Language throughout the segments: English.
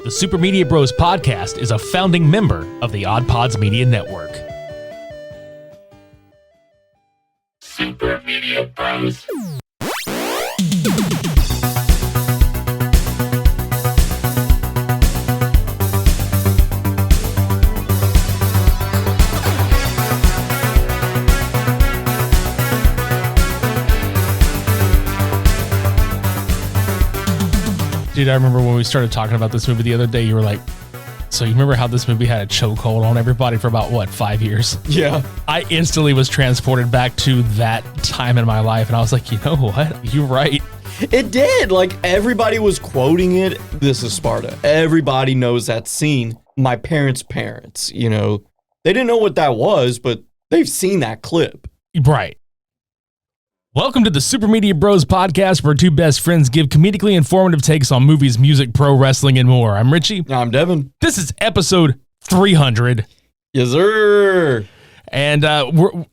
The Super Media Bros podcast is a founding member of the OddPods Media Network. Super Media Bros. Dude, I remember when we started talking about this movie the other day, you were like, so you remember how this movie had a chokehold on everybody for about, 5 years? Yeah. I instantly was transported back to that time in my life, and I was like, you know what? You're right. It did. Like, everybody was quoting it. This is Sparta. Everybody knows that scene. My parents' parents, they didn't know what that was, but they've seen that clip. Right. Welcome to the Super Media Bros podcast, where two best friends give comedically informative takes on movies, music, pro wrestling, and more. I'm Richie. I'm Devin. This is episode 300. Yes, sir. And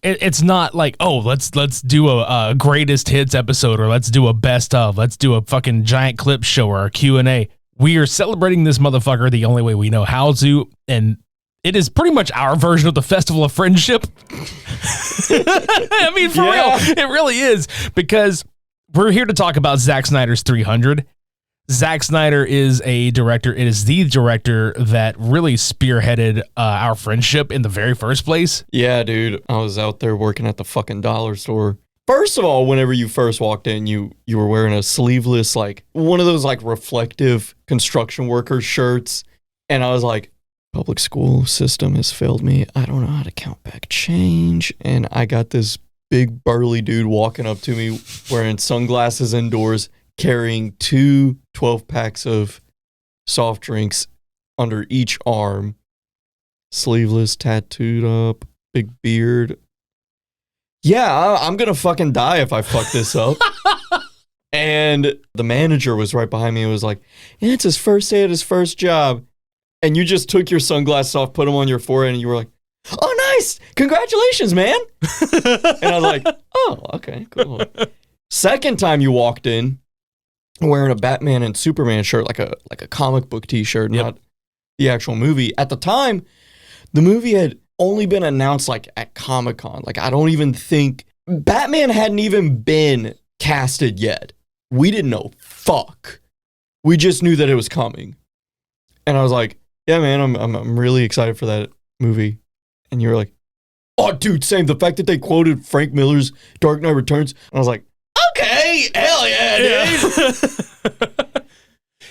it's not like, oh, let's do a greatest hits episode, or let's do a best of, let's do a fucking giant clip show or a Q&A. We are celebrating this motherfucker the only way we know how to, and it is pretty much our version of the Festival of Friendship. I mean, for real, it really is, because we're here to talk about Zack Snyder's 300. Zack Snyder is a director. It is the director that really spearheaded our friendship in the very first place. Yeah, dude. I was out there working at the fucking dollar store. First of all, whenever you first walked in, you were wearing a sleeveless, one of those, reflective construction worker shirts. And I was like, public school system has failed me. I don't know how to count back change. And I got this big burly dude walking up to me wearing sunglasses indoors, carrying two 12-packs of soft drinks under each arm, sleeveless, tattooed up, big beard. Yeah, I'm gonna fucking die if I fuck this up. And the manager was right behind me and was like, yeah, it's his first day at his first job. And you just took your sunglasses off, put them on your forehead, and you were like, oh, nice. Congratulations, man. And I was like, oh, okay, cool. Second time you walked in wearing a Batman and Superman shirt, like a comic book t-shirt, not the actual movie. At the time, the movie had only been announced at Comic-Con. I don't even think Batman hadn't even been casted yet. We didn't know fuck. We just knew that it was coming. And I was like, yeah, man, I'm really excited for that movie. And you were like, oh, dude, same. The fact that they quoted Frank Miller's Dark Knight Returns. And I was like, okay, hell yeah, dude.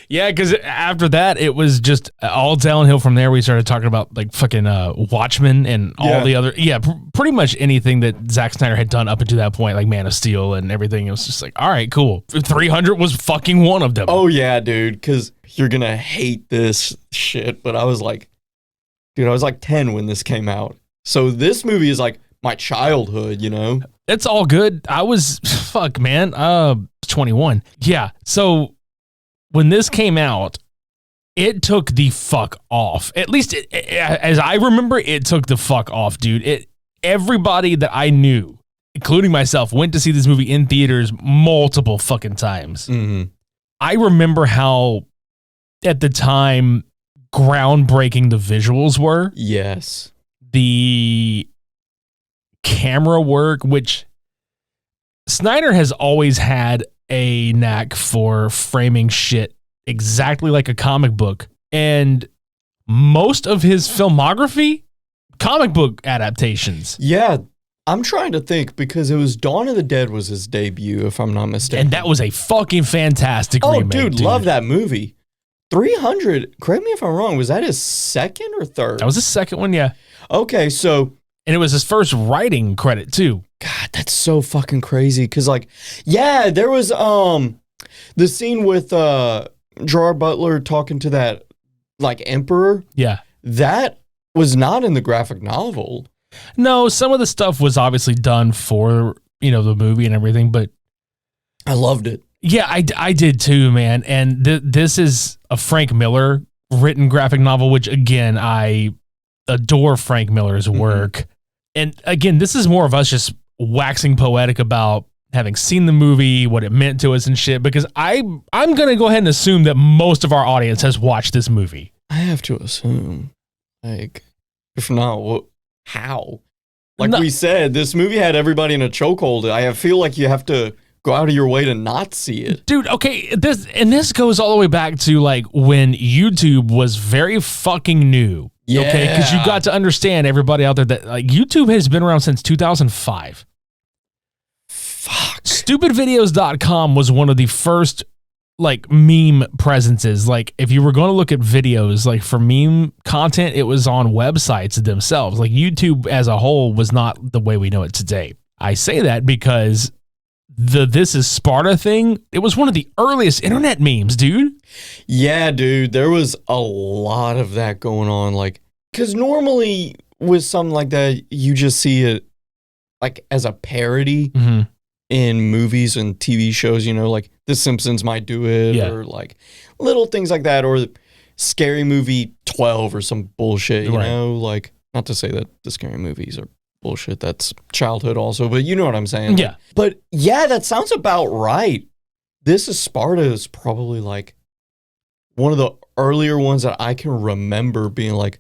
Yeah, because after that, it was just all downhill from there. We started talking about fucking Watchmen and all the other, pretty much anything that Zack Snyder had done up until that point, like Man of Steel and everything. It was just all right, cool. 300 was fucking one of them. Oh, yeah, dude, because you're going to hate this shit. But I was like, dude, I was 10 when this came out. So this movie is my childhood, It's all good. I was, 21. Yeah, so when this came out, it took the fuck off. At least, as I remember, it took the fuck off, dude. Everybody that I knew, including myself, went to see this movie in theaters multiple fucking times. Mm-hmm. I remember how, at the time, groundbreaking the visuals were. Yes. The camera work, which Snyder has always had a knack for framing shit exactly like a comic book. And most of his filmography, comic book adaptations. Yeah, I'm trying to think, because it was Dawn of the Dead was his debut, if I'm not mistaken. And that was a fucking fantastic remake, dude, love that movie. 300, correct me if I'm wrong, was that his second or third? That was his second one, yeah. Okay, so... And it was his first writing credit, too. God, that's so fucking crazy, because, there was the scene with Gerard Butler talking to that, emperor. Yeah. That was not in the graphic novel. No, some of the stuff was obviously done for, the movie and everything, but... I loved it. Yeah, I did too, man. And this is a Frank Miller written graphic novel, which, again, I adore Frank Miller's work. And, again, this is more of us just waxing poetic about having seen the movie, what it meant to us and shit, because I'm going to go ahead and assume that most of our audience has watched this movie. I have to assume. Like, if not, what, how? Like we said, this movie had everybody in a chokehold. I feel like you have to go out of your way to not see it. Dude, okay, this goes all the way back to like when YouTube was very fucking new. Yeah. Okay, because you got to understand, everybody out there, that like YouTube has been around since 2005. Fuck. Stupidvideos.com was one of the first like meme presences. Like if you were going to look at videos like for meme content, it was on websites themselves. Like YouTube as a whole was not the way we know it today. I say that because the This Is Sparta thing, it was one of the earliest internet memes, dude. Yeah, dude, there was a lot of that going on. Like, because normally with something like that, you just see it like as a parody in movies and TV shows, you know, like The Simpsons might do it, or like little things like that, or Scary Movie 12 or some bullshit, you know, like, not to say that the Scary Movies are bullshit, that's childhood also, but you know what I'm saying. Yeah. But yeah, that sounds about right. This Is Sparta is probably like one of the earlier ones that I can remember being like,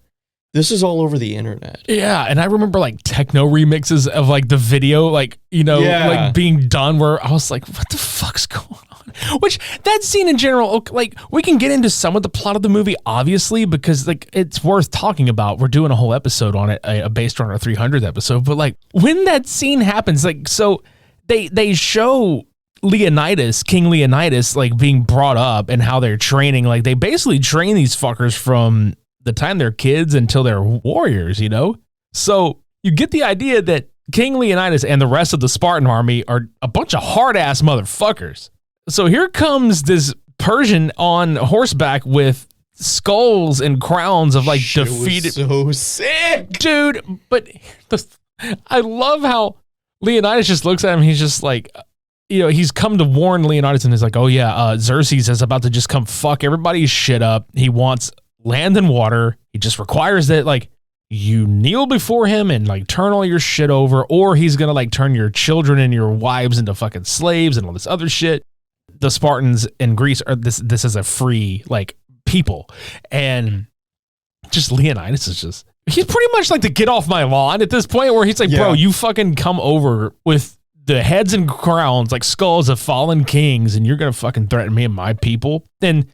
this is all over the internet. Yeah, and I remember like techno remixes of like the video, like, you know, like being done where I was like, what the fuck's going on? Which, that scene in general, like, we can get into some of the plot of the movie, obviously, because like it's worth talking about. We're doing a whole episode on it, based on our 300th episode. But like when that scene happens, like, so they show Leonidas, King Leonidas, like being brought up and how they're training. Like they basically train these fuckers from the time they're kids until they're warriors, you know? So you get the idea that King Leonidas and the rest of the Spartan army are a bunch of hard-ass motherfuckers. So here comes this Persian on horseback with skulls and crowns of like defeated. So sick, dude. But I love how Leonidas just looks at him. He's just like, you know, he's come to warn Leonidas, and he's like, oh yeah, Xerxes is about to just come fuck everybody's shit up. He wants land and water. He just requires that like you kneel before him and like turn all your shit over, or he's gonna like turn your children and your wives into fucking slaves and all this other shit. The Spartans in Greece are this is a free like people, and just Leonidas is just, he's pretty much like the get off my lawn at this point, where he's like, bro, you fucking come over with the heads and crowns, like skulls of fallen kings, and you're gonna fucking threaten me and my people. Then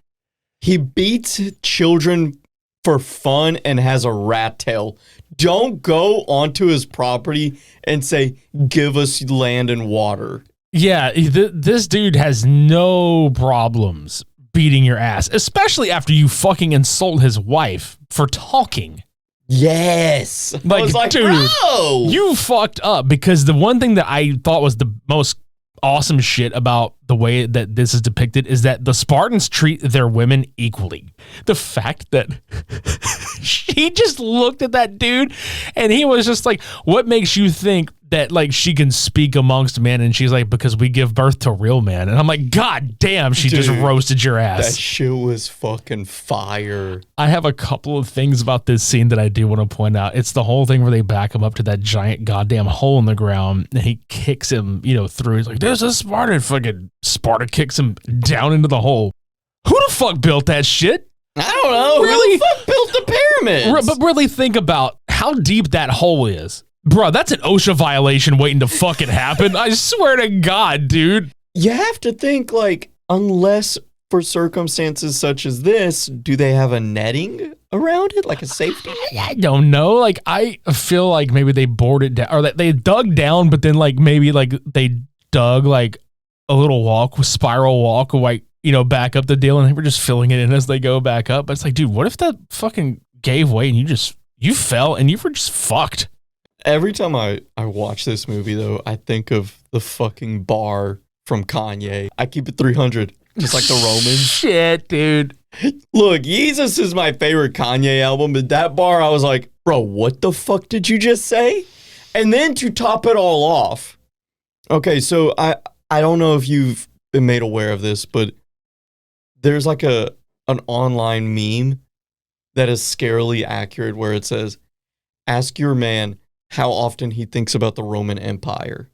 he beats children for fun and has a rat tail. Don't go onto his property and say, give us land and water. Yeah, this dude has no problems beating your ass, especially after you fucking insult his wife for talking. Yes. Like, I was like, dude, bro, you fucked up. Because the one thing that I thought was the most awesome shit about the way that this is depicted is that the Spartans treat their women equally. The fact that she just looked at that dude and he was just like, what makes you think that like she can speak amongst men? And she's like, because we give birth to real men. And I'm like, god damn, she just roasted your ass. That shit was fucking fire. I have a couple of things about this scene that I do want to point out. It's the whole thing where they back him up to that giant goddamn hole in the ground and he kicks him, you know, through. He's like, there's a Spartan. Fucking Sparta kicks him down into the hole. Who the fuck built that shit? I don't know. Really? Who the fuck built the pyramids? But really think about how deep that hole is. Bro, that's an OSHA violation waiting to fucking happen. I swear to God, dude. You have to think, like, unless for circumstances such as this, do they have a netting around it, like a safety net? I don't know. Like, I feel like maybe they bored it down, or that they dug down, but then like maybe like they dug like a little spiral walk, like, you know, back up the deal, and they were just filling it in as they go back up. But it's like, dude, what if that fucking gave way and you fell and you were just fucked? Every time I watch this movie, though, I think of the fucking bar from Kanye. I keep it 300, just like the Romans. Shit, dude. Look, Jesus is my favorite Kanye album, but that bar, I was like, bro, what the fuck did you just say? And then to top it all off, okay, so I don't know if you've been made aware of this, but there's like an online meme that is scarily accurate where it says, ask your man how often he thinks about the Roman Empire.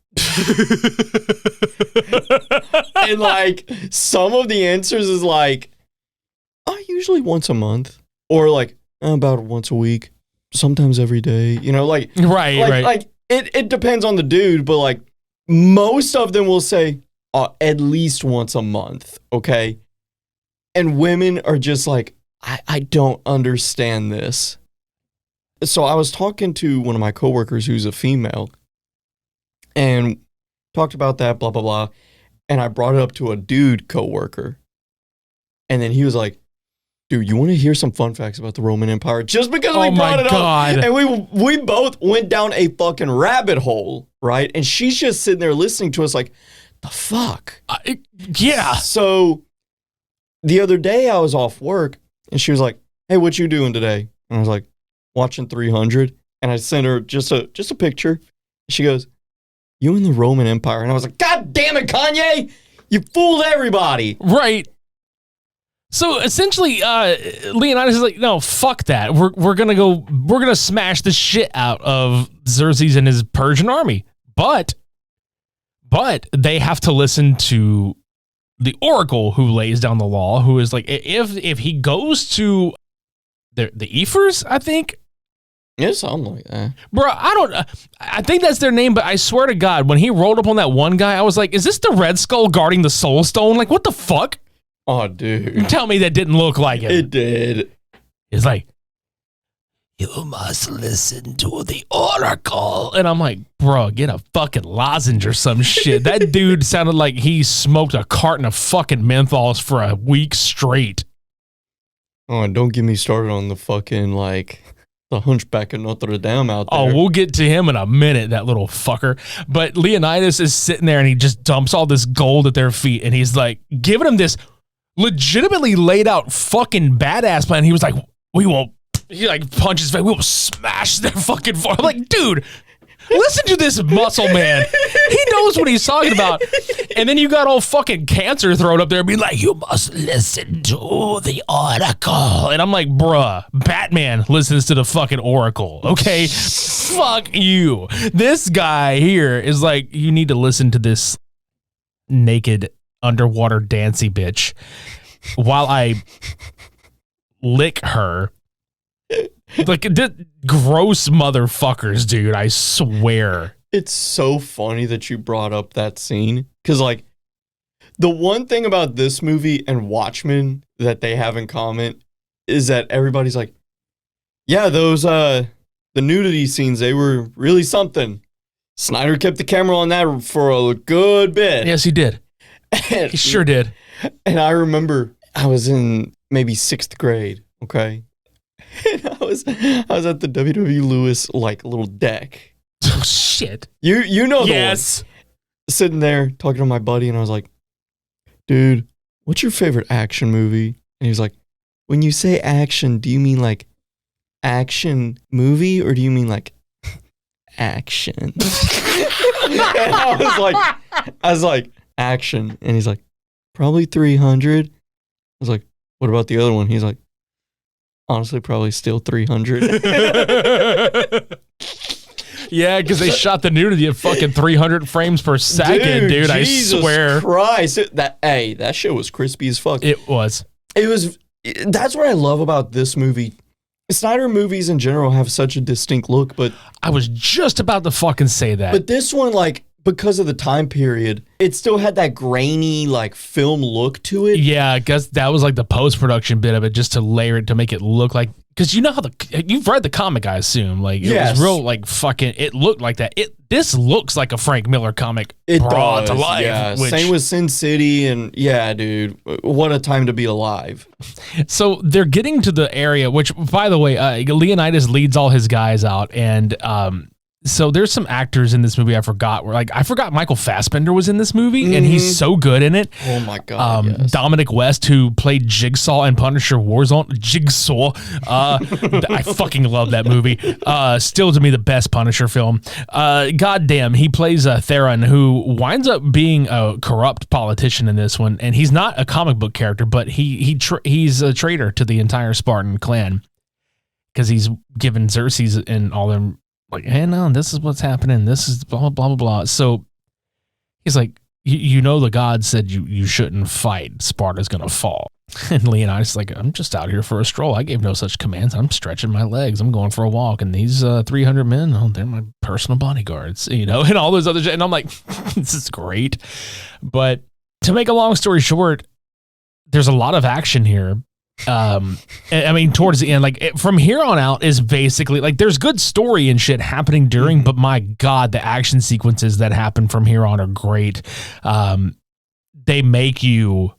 And like some of the answers is like, usually once a month, or like about once a week, sometimes every day. You know, like right. Like it depends on the dude, but like most of them will say at least once a month. Okay, and women are just like, I don't understand this. So I was talking to one of my coworkers who's a female, and talked about that, blah blah blah, and I brought it up to a dude coworker, and then he was like, dude, you want to hear some fun facts about the Roman Empire? Just because we brought it up. And we both went down a fucking rabbit hole, right? And she's just sitting there listening to us like, the fuck? Yeah. So the other day I was off work and she was like, hey, what you doing today? And I was like, watching 300. And I sent her just a picture. She goes, you in the Roman Empire? And I was like, God damn it, Kanye! You fooled everybody. Right. So essentially, Leonidas is like, no, fuck that. We're gonna smash the shit out of Xerxes and his Persian army. But they have to listen to the Oracle who lays down the law, who is like, if he goes to the Ephors, I think. Yeah, something like that. Bro, I think that's their name, but I swear to God, when he rolled up on that one guy, I was like, is this the Red Skull guarding the Soul Stone? Like, what the fuck? Oh, dude. Tell me that didn't look like it. It did. It's like, you must listen to the Oracle. And I'm like, bro, get a fucking lozenge or some shit. That dude sounded like he smoked a carton of fucking menthols for a week straight. Oh, and don't get me started on the fucking, like, the Hunchback of Notre Dame out there. Oh, we'll get to him in a minute, that little fucker. But Leonidas is sitting there and he just dumps all this gold at their feet. And he's like, giving them this legitimately laid out fucking badass plan. He was like, he like punches, we will smash their fucking I'm like, dude, listen to this muscle man. He knows what he's talking about. And then you got all fucking cancer thrown up there and be like, you must listen to the Oracle. And I'm like, bruh, Batman listens to the fucking Oracle. Okay. Fuck you. This guy here is like, you need to listen to this naked underwater dancy bitch while I lick her. Like, gross motherfuckers, dude. I swear. It's so funny that you brought up that scene. Because, like, the one thing about this movie and Watchmen that they have in common is that everybody's like, yeah, those, the nudity scenes, they were really something. Snyder kept the camera on that for a good bit. Yes, he did. And, he sure did. And I remember I was in maybe 6th grade, okay? And I was at the W.W. Lewis, like, little deck. Oh, shit. You know the yes. one. Sitting there talking to my buddy, and I was like, dude, what's your favorite action movie? And he was like, when you say action, do you mean like action movie, or do you mean like action? And I was like, action. And he's like, probably 300. I was like, what about the other one? He's like, honestly, probably still 300. Yeah, because they shot the nudity at fucking 300 frames per second, dude. I swear. Christ. That shit was crispy as fuck. It was. That's what I love about this movie. Snyder movies in general have such a distinct look, but I was just about to fucking say that. But this one, like, because of the time period, it still had that grainy, like, film look to it. Yeah, I guess that was like the post-production bit of it, just to layer it to make it look like, because you know how you've read the comic, I assume. Like, it was real, like, fucking, it looked like that. This looks like a Frank Miller comic brought to life. Yeah, same with Sin City, and yeah, dude, what a time to be alive. So they're getting to the area, which, by the way, Leonidas leads all his guys out, and so there's some actors in this movie I forgot. I forgot Michael Fassbender was in this movie, and he's so good in it. Oh my god! Yes. Dominic West, who played Jigsaw in Punisher Warzone. Jigsaw, I fucking love that movie. Still to me the best Punisher film. Goddamn, he plays Theron, who winds up being a corrupt politician in this one, and he's not a comic book character, but he's a traitor to the entire Spartan clan because he's given Xerxes and all them. Like, hey, no, this is what's happening. This is blah, blah, blah, blah. So He's like, you know, the god said you shouldn't fight. Sparta's going to fall. And Leonidas is like, I'm just out here for a stroll. I gave no such commands. I'm stretching my legs. I'm going for a walk. And these 300 men, oh, they're my personal bodyguards, you know, and all those other shit. And I'm like, this is great. But to make a long story short, there's a lot of action here. I mean, towards the end, like from here on out is basically like there's good story and shit happening during, but my God, the action sequences that happen from here on are great. They make you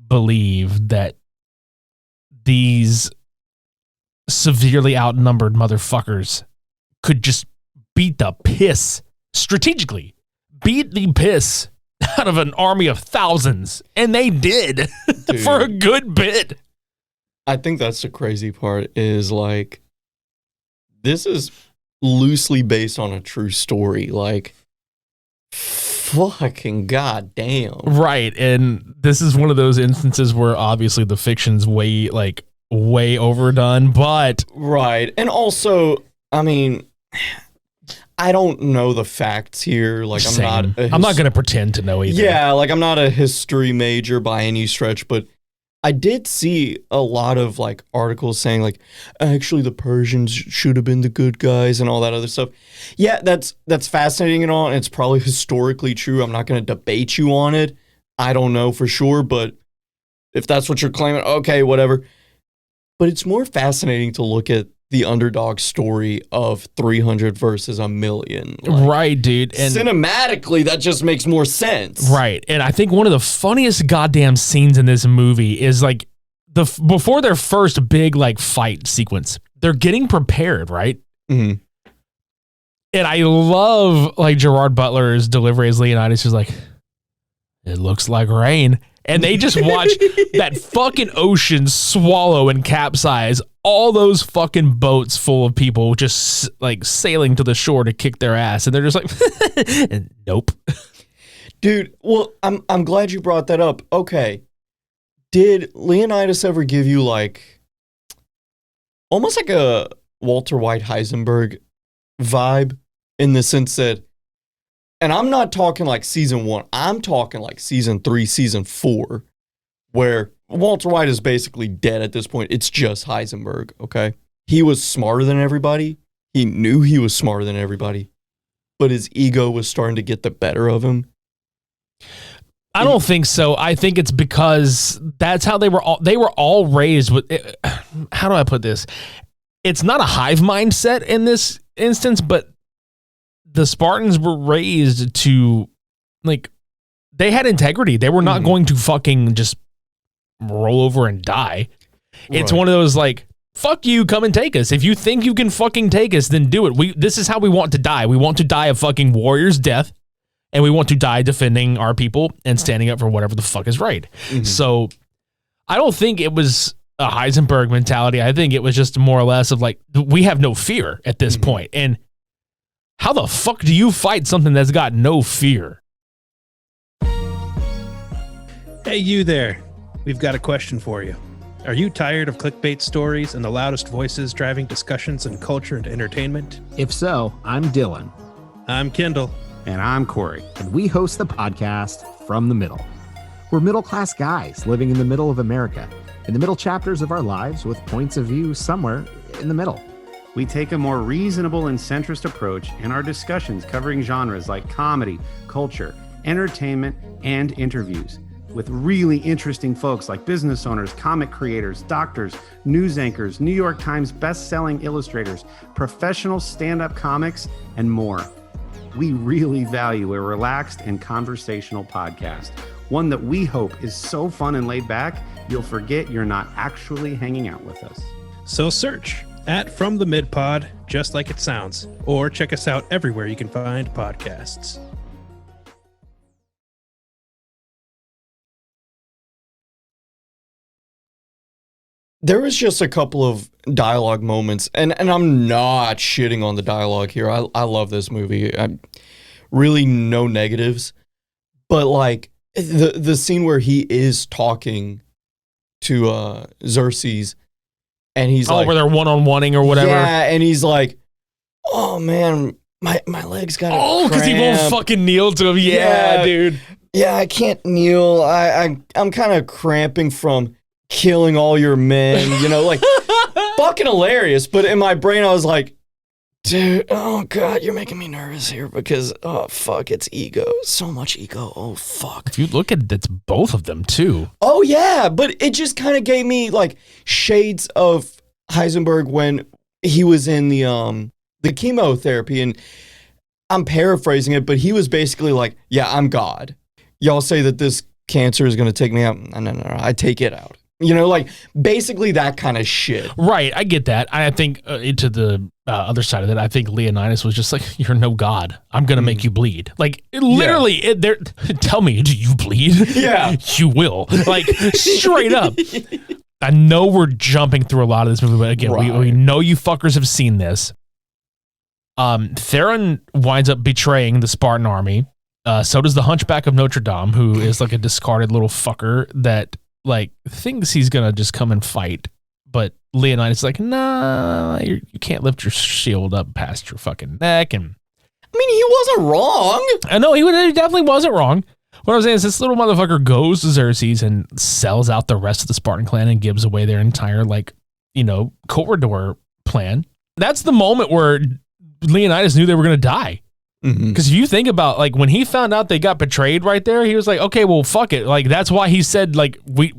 believe that these severely outnumbered motherfuckers could just beat the piss strategically, beat the piss out of an army of thousands. And they did for a good bit. I think that's the crazy part is like, this is loosely based on a true story. Like, fucking goddamn. Right. And this is one of those instances where obviously the fiction's way overdone, but. Right. And also, I mean, I don't know the facts here. Like, I'm not going to pretend to know either. Yeah. Like, I'm not a history major by any stretch, but I did see a lot of like articles saying like, actually the Persians should have been the good guys and all that other stuff. Yeah, that's fascinating and all, and it's probably historically true. I'm not going to debate you on it. I don't know for sure, but if that's what you're claiming, okay, whatever. But it's more fascinating to look at the underdog story of 300 versus a million. Like, right, dude. And cinematically, that just makes more sense. Right. And I think one of the funniest goddamn scenes in this movie is like before their first big like fight sequence, they're getting prepared, right? Mm-hmm. And I love like Gerard Butler's delivery as Leonidas is like, it looks like rain. And they just watch that fucking ocean swallow and capsize all those fucking boats full of people just like sailing to the shore to kick their ass. And they're just like, nope. Dude, well, I'm glad you brought that up. Okay. Did Leonidas ever give you like almost like a Walter White Heisenberg vibe in the sense that, and I'm not talking like season 1, I'm talking like season 3, season 4, where Walter White is basically dead at this point. It's just Heisenberg, okay? He was smarter than everybody. He knew he was smarter than everybody, but his ego was starting to get the better of him. I don't think so. I think it's because that's how they were all raised with. How do I put this? It's not a hive mindset in this instance, but the Spartans were raised to, like, they had integrity. They were not going to fucking just roll over and die. It's one of those like, fuck you, come and take us. If you think you can fucking take us, then do it. This is how we want to die. We want to die a fucking warrior's death, and we want to die defending our people and standing up for whatever the fuck is right. Mm-hmm. So I don't think it was a Heisenberg mentality. I think it was just more or less of like, we have no fear at this point. And how the fuck do you fight something that's got no fear? Hey, you there. We've got a question for you. Are you tired of clickbait stories and the loudest voices driving discussions in culture and entertainment? If so, I'm Dylan. I'm Kendall. And I'm Corey. And we host the podcast From the Middle. We're middle-class guys living in the middle of America, in the middle chapters of our lives with points of view somewhere in the middle. We take a more reasonable and centrist approach in our discussions covering genres like comedy, culture, entertainment, and interviews with really interesting folks like business owners, comic creators, doctors, news anchors, New York Times best-selling illustrators, professional stand-up comics, and more. We really value a relaxed and conversational podcast, one that we hope is so fun and laid back, you'll forget you're not actually hanging out with us. So search at From the Mid Pod, just like it sounds, or check us out everywhere you can find podcasts. There was just a couple of dialogue moments, and I'm not shitting on the dialogue here. I love this movie. I'm really no negatives, but like the scene where he is talking to Xerxes, and he's like, where they're one-on-oneing or whatever. Yeah, and he's like, oh man, my legs got Oh, because he won't fucking kneel to him. Yeah, dude. Yeah, I can't kneel. I'm kind of cramping from killing all your men, like fucking hilarious. But in my brain, I was like, dude, oh God, you're making me nervous here because, oh fuck, it's ego. So much ego. Oh fuck. If you look at it, it's both of them too. Oh yeah, but it just kind of gave me like shades of Heisenberg when he was in the chemotherapy, and I'm paraphrasing it, but he was basically like, yeah, I'm God. Y'all say that this cancer is going to take me out. No, I take it out. Like basically that kind of shit. Right, I get that. I think to the other side of it, I think Leonidas was just like, you're no God. I'm going to make you bleed. Like literally, tell me, do you bleed? Yeah. You will. Like straight up. I know we're jumping through a lot of this movie, but again, we know you fuckers have seen this. Theron winds up betraying the Spartan army. So does the Hunchback of Notre Dame, who is like a discarded little fucker that like thinks he's gonna just come and fight. But Leonidas is like, nah, you can't lift your shield up past your fucking neck. And I mean, he wasn't wrong. I know he definitely wasn't wrong. What I'm saying is this little motherfucker goes to Xerxes and sells out the rest of the Spartan clan and gives away their entire corridor plan. That's the moment where Leonidas knew they were gonna die. Because if you think about like when he found out they got betrayed right there, he was like, okay, well, fuck it. Like that's why he said like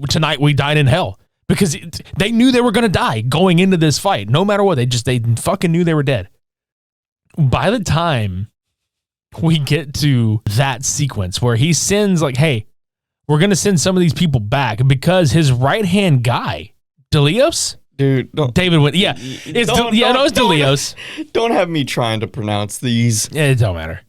tonight we dine in hell, because they knew they were gonna die going into this fight. No matter what, they fucking knew they were dead. By the time we get to that sequence where he sends like, hey, we're gonna send some of these people back because his right hand guy, Delios. Dude, David went. Yeah, it's Delios. Don't have me trying to pronounce these. Yeah, it don't matter.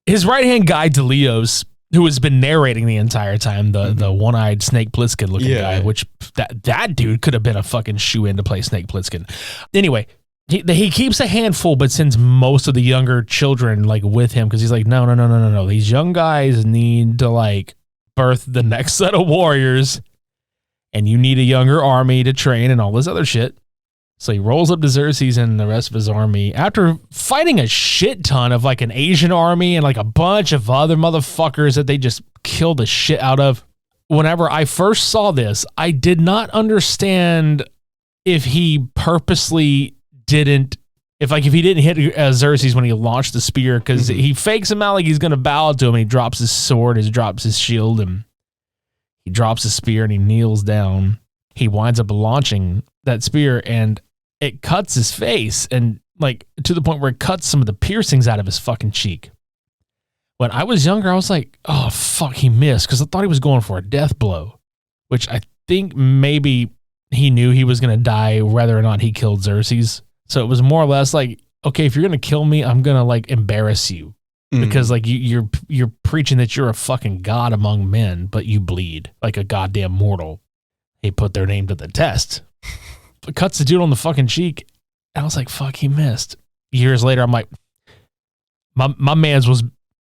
His right hand guy, Delios, who has been narrating the entire time, the one-eyed Snake Plissken looking guy, which that dude could have been a fucking shoe-in to play Snake Plissken. Anyway, he keeps a handful, but sends most of the younger children like with him because he's like, no. These young guys need to like birth the next set of warriors. And you need a younger army to train and all this other shit. So he rolls up to Xerxes and the rest of his army after fighting a shit ton of like an Asian army and like a bunch of other motherfuckers that they just killed the shit out of. Whenever I first saw this, I did not understand if he purposely didn't, if he didn't hit Xerxes when he launched the spear, because he fakes him out like he's going to bow to him. And he drops his sword, he drops his shield, and he drops his spear and he kneels down. He winds up launching that spear and it cuts his face, and like to the point where it cuts some of the piercings out of his fucking cheek. When I was younger, I was like, oh, fuck, he missed, because I thought he was going for a death blow, which I think maybe he knew he was going to die whether or not he killed Xerxes. So it was more or less like, okay, if you're going to kill me, I'm going to like embarrass you. Because like you're preaching that you're a fucking god among men, but you bleed like a goddamn mortal. He put their name to the test. It cuts the dude on the fucking cheek, and I was like, fuck, he missed. Years later, I'm like, my man's was,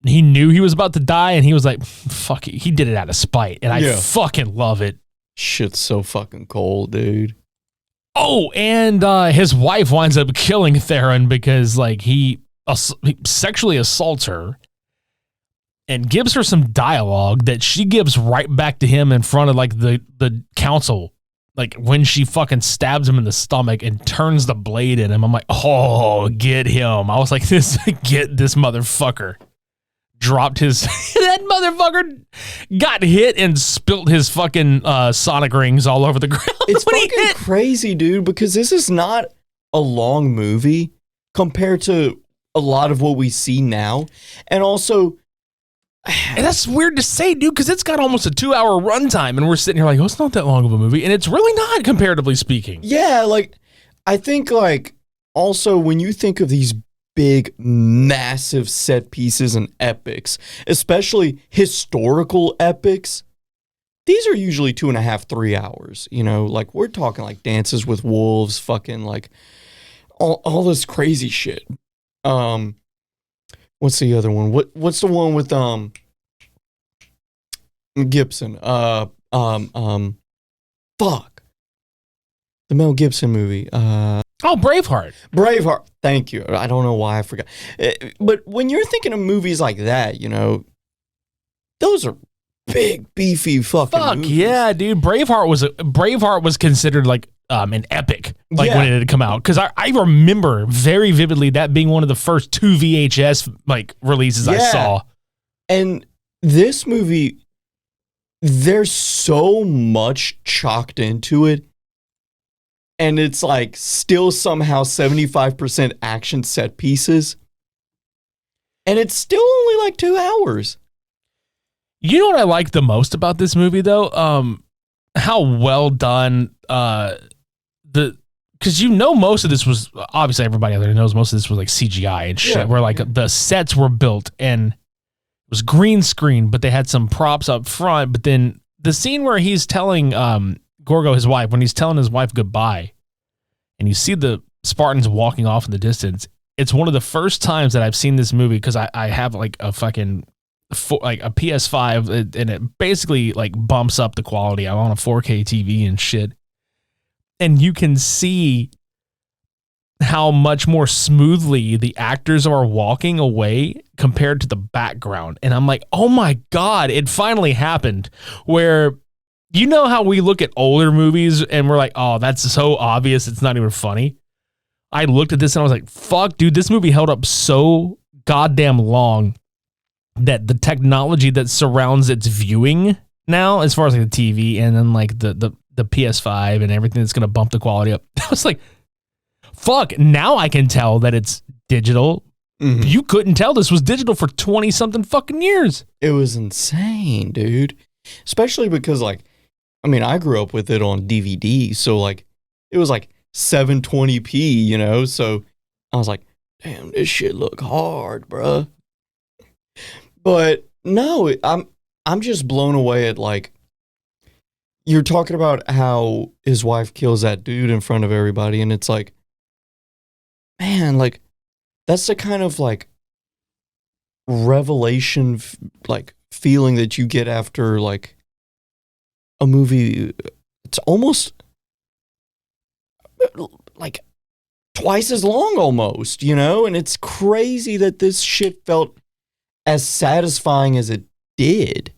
he knew he was about to die, and he was like, fuck it. He did it out of spite, and I fucking love it. Shit's so fucking cold, dude. Oh, and his wife winds up killing Theron because like he sexually assaults her and gives her some dialogue that she gives right back to him in front of like the council, like when she fucking stabs him in the stomach and turns the blade in him. I'm like, oh, get him. I was like, get this motherfucker. Dropped his that motherfucker got hit and spilt his fucking sonic rings all over the ground. It's fucking crazy, dude, because this is not a long movie compared to a lot of what we see now. And also, and that's weird to say, dude, because it's got almost a 2-hour runtime, and we're sitting here like, oh, it's not that long of a movie, and it's really not, comparatively speaking. Yeah, like, I think, like, also when you think of these big, massive set pieces and epics, especially historical epics, these are usually 2.5, 3 hours, you know? Like, we're talking, like, Dances with Wolves, fucking, like, all this crazy shit. What's the other one? What's the one with Gibson? Fuck. The Mel Gibson movie. Oh, Braveheart. Braveheart. Thank you. I don't know why I forgot. But when you're thinking of movies like that, you know, those are big, beefy fucking movies. Yeah, dude. Braveheart was considered like an epic, like when it had come out. Because I remember very vividly that being one of the first 2 VHS like releases I saw. And this movie, there's so much chalked into it. And it's like still somehow 75% action set pieces. And it's still only like 2 hours. You know what I like the most about this movie, though? How well done because you know most of this was, obviously everybody out there knows most of this was like CGI and shit, where like the sets were built and it was green screen, but they had some props up front. But then the scene where he's telling Gorgo, his wife, when he's telling his wife goodbye, and you see the Spartans walking off in the distance, it's one of the first times that I've seen this movie because I have like a fucking like a PS5 and it basically like bumps up the quality. I'm on a 4K TV and shit. And you can see how much more smoothly the actors are walking away compared to the background. And I'm like, oh my God, it finally happened. Where, you know how we look at older movies and we're like, oh, that's so obvious, it's not even funny. I looked at this and I was like, fuck, dude, this movie held up so goddamn long that the technology that surrounds its viewing now, as far as like the TV and then like the PS5 and everything that's going to bump the quality up. I was like, fuck, now I can tell that it's digital. Mm-hmm. You couldn't tell this was digital for 20 something fucking years. It was insane, dude. Especially because like, I mean, I grew up with it on DVD. So like, it was like 720p, you know? So I was like, damn, this shit look hard, bruh. But no, I'm just blown away at like, you're talking about how his wife kills that dude in front of everybody, and it's like, man, like, that's the kind of like revelation, like feeling that you get after like a movie. It's almost like twice as long almost, you know? And it's crazy that this shit felt as satisfying as it did.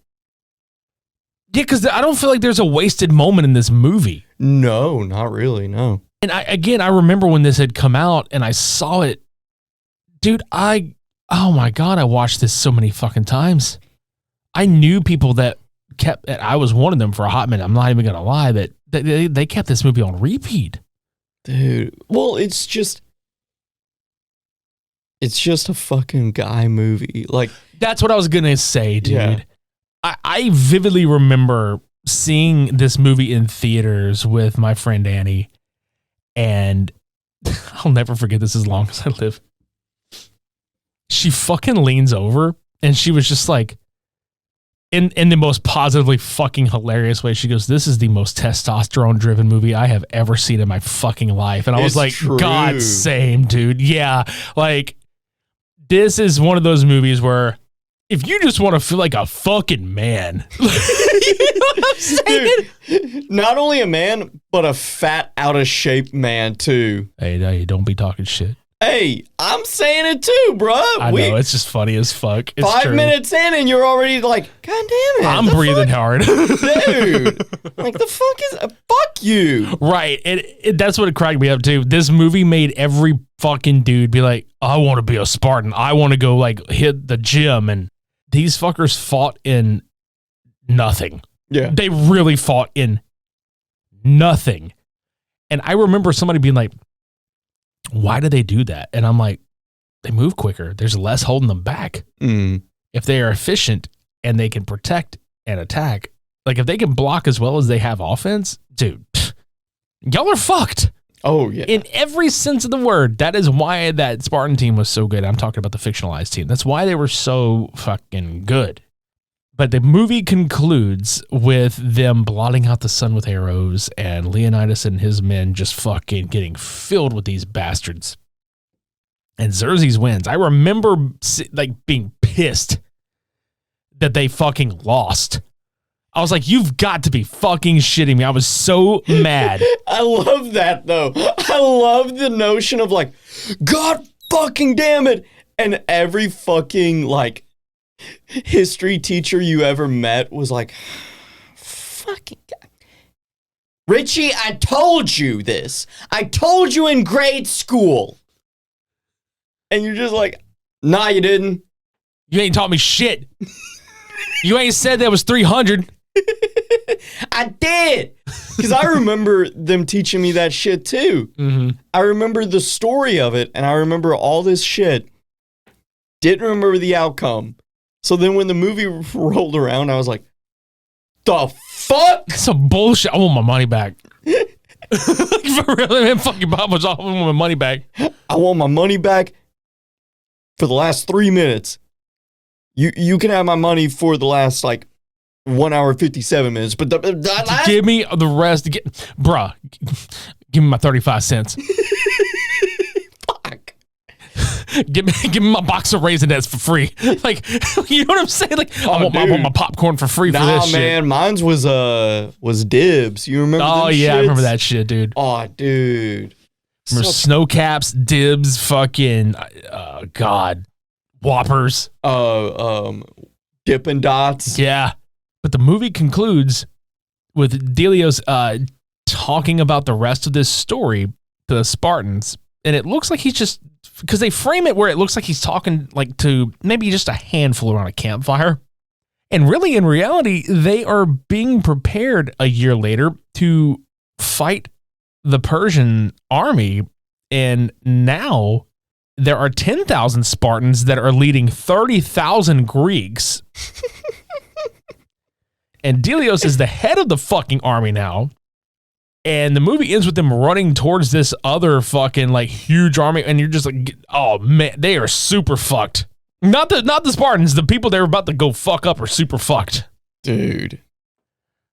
Yeah, because I don't feel like there's a wasted moment in this movie. No, not really, no. And I remember when this had come out and I saw it. Dude, oh my God, I watched this so many fucking times. I knew people that I was one of them for a hot minute. I'm not even going to lie, that they kept this movie on repeat. Dude, well, it's just a fucking guy movie. Like, that's what I was going to say, dude. Yeah. I vividly remember seeing this movie in theaters with my friend Annie, and I'll never forget this as long as I live. She fucking leans over and she was just like, in the most positively fucking hilarious way, she goes, "This is the most testosterone driven movie I have ever seen in my fucking life." And I was like, true. God, same, dude. Yeah. Like, this is one of those movies where if you just want to feel like a fucking man, you know what I'm saying? Dude, not only a man, but a fat, out of shape man too. Hey, don't be talking shit. Hey, I'm saying it too, bro. I know, it's just funny as fuck. It's 5 true. minutes in and you're already like, God damn it. I'm breathing hard. Dude. Like, the fuck is, fuck you. Right. That's what it cracked me up too. This movie made every fucking dude be like, I want to be a Spartan. I want to go like hit the gym. And these fuckers fought in nothing. Yeah. They really fought in nothing. And I remember somebody being like, why do they do that? And I'm like, they move quicker. There's less holding them back. Mm. If they are efficient and they can protect and attack, like if they can block as well as they have offense, dude, y'all are fucked. Oh, yeah. In every sense of the word. That is why that Spartan team was so good. I'm talking about the fictionalized team. That's why they were so fucking good. But the movie concludes with them blotting out the sun with arrows and Leonidas and his men just fucking getting filled with these bastards. And Xerxes wins. I remember like being pissed that they fucking lost. I was like, you've got to be fucking shitting me. I was so mad. I love that, though. I love the notion of like, God fucking damn it. And every fucking like history teacher you ever met was like, fucking God. Richie, I told you this. I told you in grade school. And you're just like, nah, you didn't. You ain't taught me shit. You ain't said that was 300. I did. Because I remember them teaching me that shit too. Mm-hmm. I remember the story of it, and I remember all this shit. Didn't remember the outcome. So then when the movie rolled around, I was like, the fuck? That's some bullshit. I want my money back. For real, man, fucking Bob was off. I want my money back. I want my money back for the last 3 minutes. You can have my money for the last like 1 hour 57 minutes, but the last... give me the rest. Bruh, give me my 35 cents. Fuck. Give me my box of Raisinets for free. Like, you know what I'm saying? Like, I want my popcorn for free for this shit. Man, mine's was dibs. You remember? Oh yeah, shits? I remember that shit, dude. Oh, dude. Remember snow caps, dibs, fucking God, Whoppers. Dippin' Dots. Yeah. But the movie concludes with Delios talking about the rest of this story to the Spartans. And it looks like he's just, because they frame it where it looks like he's talking like to maybe just a handful around a campfire. And really, in reality, they are being prepared a year later to fight the Persian army. And now there are 10,000 Spartans that are leading 30,000 Greeks. And Delios is the head of the fucking army now. And the movie ends with them running towards this other fucking like huge army. And you're just like, oh man, they are super fucked. Not the Spartans, the people they were about to go fuck up are super fucked. Dude.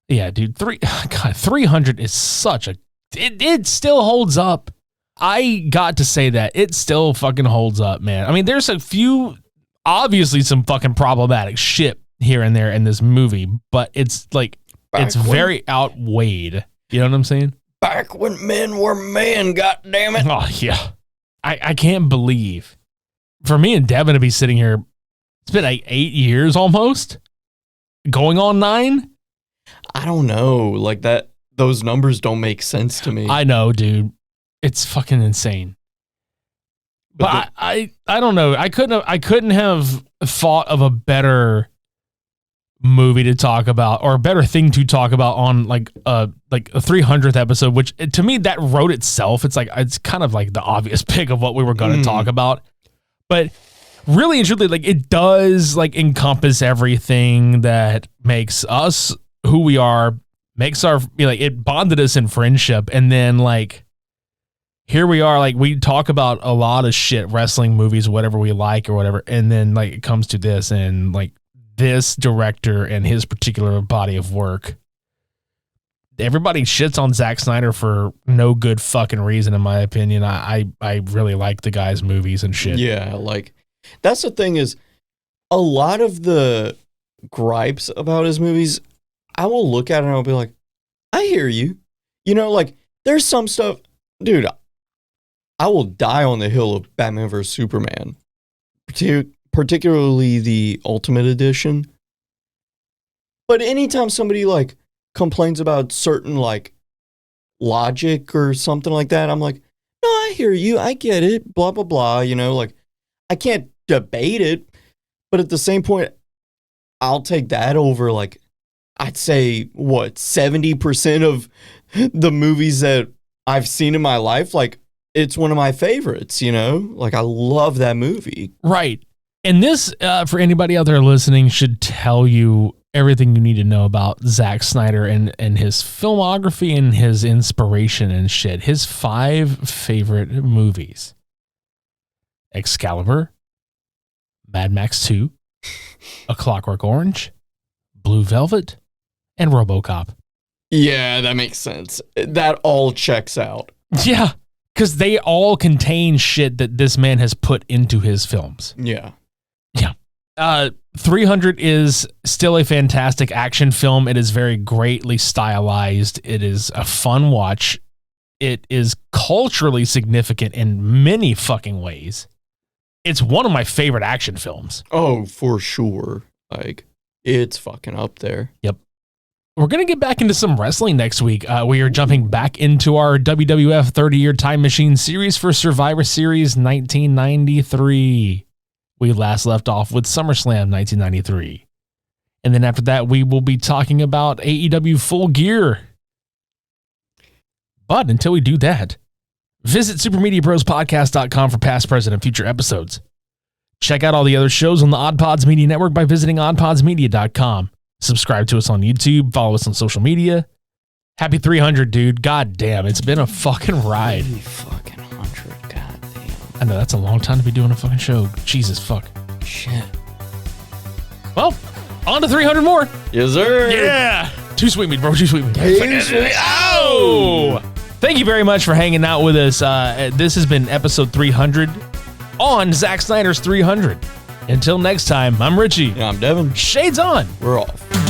Yeah, dude. 300 is such a, it still holds up. I got to say that. It still fucking holds up, man. I mean, there's a few, obviously some fucking problematic shit here and there in this movie, but it's like, it's very outweighed. You know what I'm saying? Back when men were men, goddammit. Oh, yeah. I can't believe. For me and Devin to be sitting here, it's been like 8 years almost. Going on 9? I don't know. Like that, those numbers don't make sense to me. I know, dude. It's fucking insane. But I don't know. I couldn't have thought of a better movie to talk about or a better thing to talk about on like a 300th episode, which to me that wrote itself. It's like, it's kind of like the obvious pick of what we were going to talk about, but really and truly, like it does like encompass everything that makes us who we are, makes our, like it bonded us in friendship. And then like, here we are, like we talk about a lot of shit, wrestling, movies, whatever we like or whatever. And then like it comes to this and like, this director and his particular body of work. Everybody shits on Zack Snyder for no good fucking reason, in my opinion. I really like the guy's movies and shit. Yeah, like that's the thing is a lot of the gripes about his movies, I will look at it and I'll be like, I hear you. You know, like there's some stuff, dude, I will die on the hill of Batman vs. Superman. Particularly the Ultimate Edition. But anytime somebody like complains about certain like logic or something like that, I'm like, no, I hear you. I get it. Blah, blah, blah. You know, like I can't debate it. But at the same point, I'll take that over like, I'd say, what, 70% of the movies that I've seen in my life. Like it's one of my favorites, you know? Like I love that movie. Right. And this, for anybody out there listening, should tell you everything you need to know about Zack Snyder and his filmography and his inspiration and shit. His 5 favorite movies: Excalibur, Mad Max 2, A Clockwork Orange, Blue Velvet, and RoboCop. Yeah, that makes sense. That all checks out. Yeah, because they all contain shit that this man has put into his films. Yeah. Yeah. 300 is still a fantastic action film. It is very greatly stylized. It is a fun watch. It is culturally significant in many fucking ways. It's one of my favorite action films. Oh, for sure. Like, it's fucking up there. Yep. We're going to get back into some wrestling next week. We are jumping back into our WWF 30-year Time Machine series for Survivor Series 1993. We last left off with SummerSlam 1993. And then after that, we will be talking about AEW Full Gear. But until we do that, visit supermediaprospodcast.com for past, present, and future episodes. Check out all the other shows on the OddPods Media Network by visiting oddpodsmedia.com. Subscribe to us on YouTube. Follow us on social media. Happy 300, dude. God damn, it's been a fucking ride. Fucking 100, god damn. I know, that's a long time to be doing a fucking show. Jesus, fuck. Shit. Well, on to 300 more. Yes, sir. Yeah. Too sweet meat, bro. Too sweet meat. Too sweet. Ow! Thank you very much for hanging out with us. This has been episode 300 on Zack Snyder's 300. Until next time, I'm Richie. Yeah, I'm Devin. Shades on. We're off.